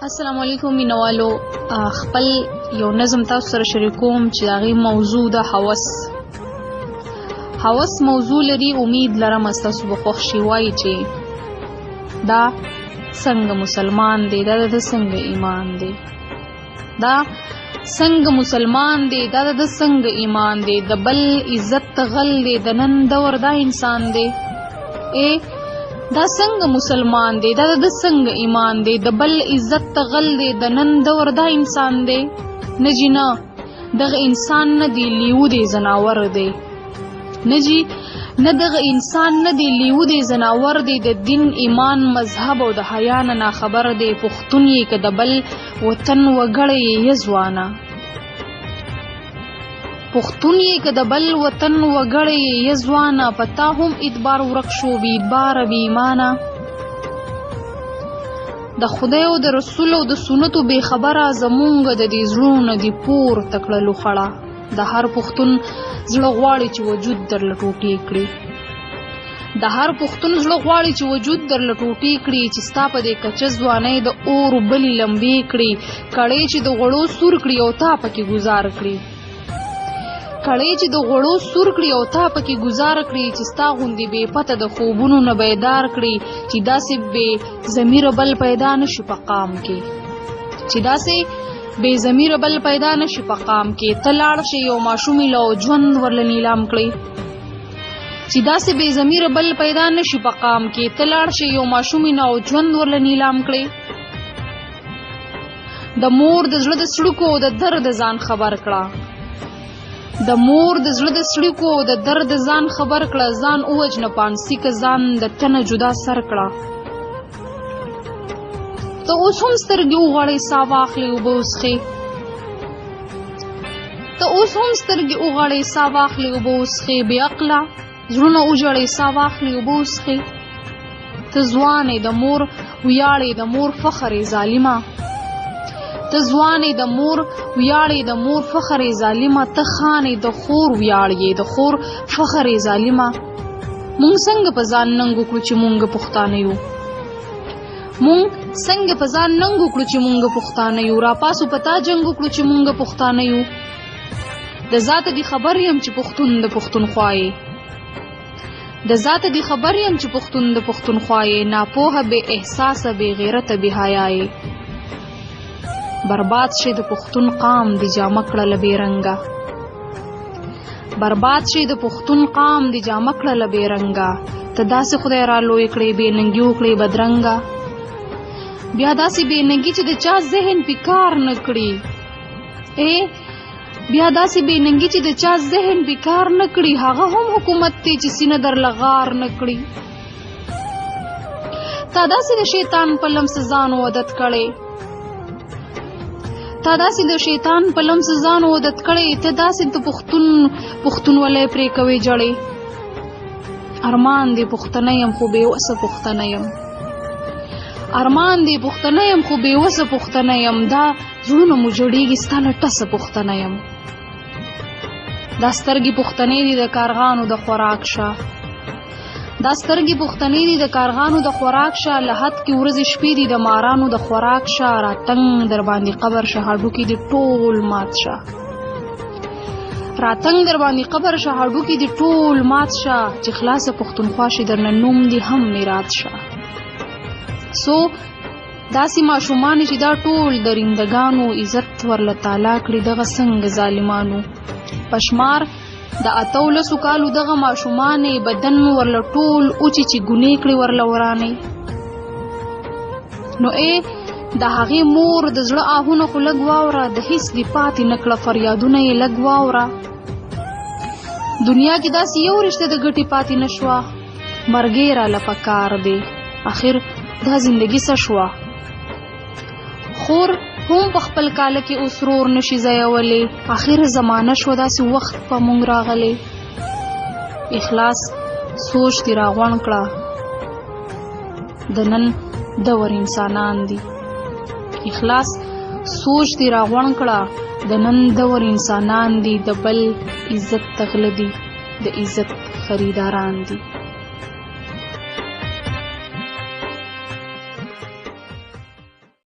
السلام علیکم مینوالو. خپل یو نظم تاسو سره شریکوم چې د هغې موضوع د هوس موضوع لري. امید لرم ستاسو به خوښ شي. وایي چې دا څنګه مسلمان دی، دا د څنګه ایمان دی، دا څنګه مسلمان دی، دا د څنګه ایمان دی، د بل عزت غل دی، د نن دور دا انسان دی. دا څنګه مسلمان دی، دا د څنګه ایمان دی، د بل عزت غل دی، د نن دور دا انسان دی. نه جی نه، دغه انسان نه دی، لیو دی، زناور دی. نه جی نه، دغه انسان نه دی، لیو دی، زناور دی. د دین، ایمان، مذهب او د حیا نه ناخبر دی. پښتون یې که د بل وطن وګړی یې ځوانه، پښتون یې که د بل وطن وګړی یې ځوانه، پتا هم اعتبار ورک شو، بې اعتباره بې ایمانه. د خدای او د رسول او د سنتو بې خبره زمونږ د دې زړونه دي پورته کړلو خړه. د هر پښتون زړه غواړي چې وجود درله ټوټې کړي، د هر پښتون زړه غواړي چې وجود درله ټوټې کړي، چې ستا په دې کچه ځوانۍ د اور بلې لمبې کړي، کړۍ چې د غوړو سور کړي او تا پکې ګزار کړي، کړۍ چې د غوړو سور کړي او تا پکې ګزار کړي، چې ستا غوندې بې پته د خوبونو نه بیدار کړي، چې داسې بې ضمیره بل پیدا نشي په قام کې، چې داسې بې ضمیره بل پیدا نشي په قام کې. ته لاړ شې یو ماشومې له ژوند ورله نیلام کړي، چې داسې بې ضمیره بل پیدا نشي په قام کې. ته لاړ شې یو ماشومې له ژوند ورله نیلام کړي. د مور د زړه د څړیکو او د درد ځان خبر کړه، د مور د زړه د څړیکو او د درد ځان خبر کړه. ځان اووجنه پانسي که ځان د تنه جدا سر کړه. ته اوس هم سترګې وغواړې ساه واخلې اوبه وڅښې، ته اوس هم سترګې وغواړې ساه واخلې اوبه وڅښې، بې عقله زړونه وژړې ساه واخلې اوبه وڅښې. ته ځوانې د مور ویاړې د مور فخر یې ظالمه، ته ځوانې د مور ویاړې د مور فخر یې ظالمه، ته خانې د خور ویاړ یې د خور فخر یې ظالمه. مونږ څنګه په ځان ننګ وکړو چې مونږ پښتانه یو، مونږ څنګه په ځان ننګ وکړو چې مونږ پښتانه یو، راپاسو په تا جنګ وکړو چې مونږ پښتانه یو. د ذاته دی خبر یم چې پښتون د پښتونخوا یې، د ذاته دی خبر یم چې پښتون د پښتونخوا یې، ناپوهه بې احساسه بې غیرته بې حیا یې. برباد شي د پښتون قام دی جامه کړله بې رنګه، برباد شي د پښتون قام دی جامه کړله بې رنګه. ته داسې خدای را لوی کړې بې ننګي وکړې بدرنګه، بیا داسې بې ننګي چې د چا ذهن پې کار نه کړي، بیا داسې بې ننګي چې د چا ذهن پې کار نه کړي، هغه هم حکومت دی چې سینه درله غار نه کړي. تا داسې د شیطان په لمس ځان عادت کړی، تا داسې د شیطان په لمس ځان عادت کړی، ته داسې د پښتونولۍ پرې کوې جړې. ارمان دی پښتنه یم خو بې وسه پښتنه یم، ارمان دی پښتنه یم خو بې وسه پښتنه یم، دا زړونه مو جوړېږي ستا له ټسه پښتنه یم. دا سترګې پښتنې دي د کارغانو د خوراک شه، دا سترګې پښتنې دي د کارغانو د خوراک شه، لحد کې ورځې شپې دي د مارانو د خوراک شه، راتنګ در باندې قبر شه هډوکي دي ټول مات شه، راتنګ در باندې قبر شه هډوکي دي ټول مات شه، چې خلاصه پښتونخوا شي درنه نوم دي هم میراث شه. سو داسې ماشومان چې دا ټول درندګانو عزت ورله تالا کړي، دغه څنګه ظالمانو پشمار د 18 کالو دغه ماشومانې بدن ورله ټول اوچې چې ګنې کړي ورله ورانې. نو د هغې مور د زړه آهونه خو لږ واوره، د هیڅ دې پاتې نه کړه فریادونه یې لږ واوره. دنیا کې داسې یو رشته د ګټې پاتې نه شوه، مرګې راله پکار دی، آخر دا زندګي څه شوه. خور هم په خپل کاله کې اوس رور نشي ځایولی، آخر زمانه شوه داسې وخت په مونږ راغلی. اخلاص سوچ دې راغونډ کړه، د نن دور انسانان دي، اخلاص سوچ دې راغونډ کړه، د نن دور انسانان دي، د بل عزت تغله دي، د عزت خریداران دي.